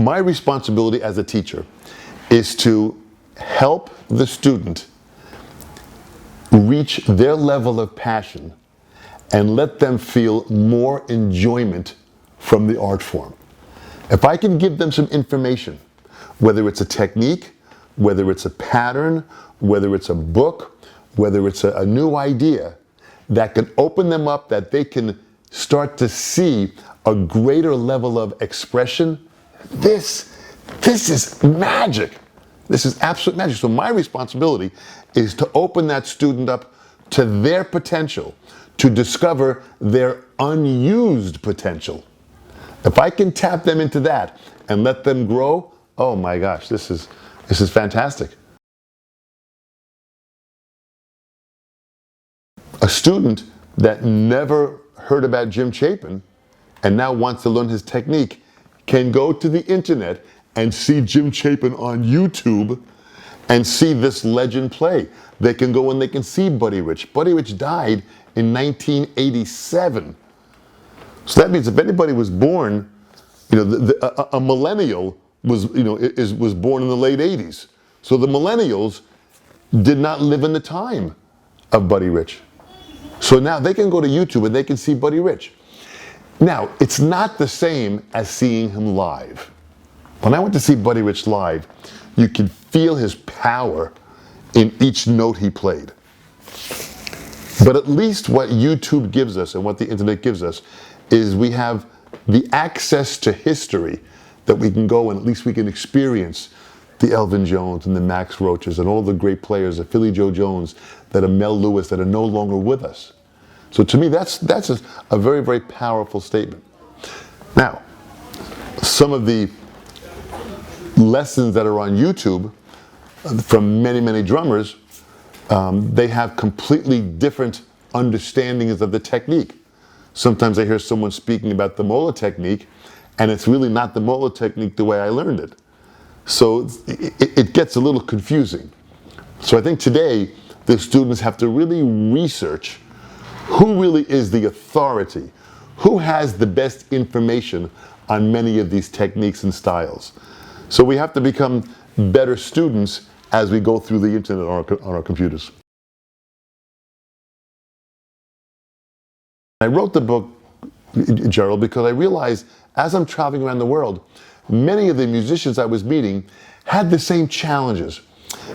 My responsibility as a teacher is to help the student reach their level of passion and let them feel more enjoyment from the art form. If I can give them some information, whether it's a technique, whether it's a pattern, whether it's a book, whether it's a new idea that can open them up, that they can start to see a greater level of expression, this is magic. This is absolute magic. So my responsibility is to open that student up to their potential, to discover their unused potential. If I can tap them into that and let them grow, oh my gosh, this is fantastic. A student that never heard about Jim Chapin and now wants to learn his technique can go to the internet and see Jim Chapin on YouTube and see this legend play. They can go and they can see Buddy Rich. Buddy Rich died in 1987. So that means if anybody was born, a millennial was born in the late 80s. So the millennials did not live in the time of Buddy Rich. So now they can go to YouTube and they can see Buddy Rich. Now, it's not the same as seeing him live. When I went to see Buddy Rich live, you could feel his power in each note he played. But at least what YouTube gives us and what the internet gives us is we have the access to history that we can go and at least we can experience the Elvin Jones and the Max Roaches and all the great players, the Philly Joe Jones, that are Mel Lewis, that are no longer with us. So to me, that's a very, very powerful statement. Now, some of the lessons that are on YouTube from many, many drummers, they have completely different understandings of the technique. Sometimes I hear someone speaking about the Mola technique, and it's really not the Mola technique the way I learned it. So it gets a little confusing. So I think today, the students have to really research who really is the authority, who has the best information on many of these techniques and styles. So we have to become better students as we go through the internet on our computers. I wrote the book, Gerald, because I realized as I'm traveling around the world, many of the musicians I was meeting had the same challenges.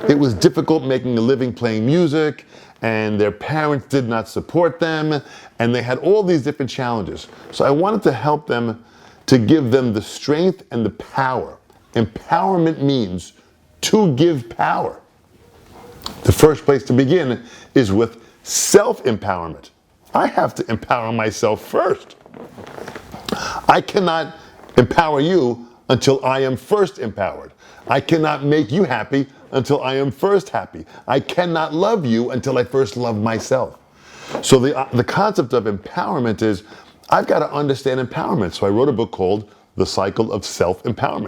It was difficult making a living playing music, and their parents did not support them, and they had all these different challenges. So I wanted to help them, to give them the strength and the power. Empowerment means to give power. The first place to begin is with self-empowerment. I have to empower myself first. I cannot empower you until I am first empowered. I cannot make you happy until I am first happy. I cannot love you until I first love myself. So the concept of empowerment is, I've got to understand empowerment. So I wrote a book called The Cycle of Self-Empowerment.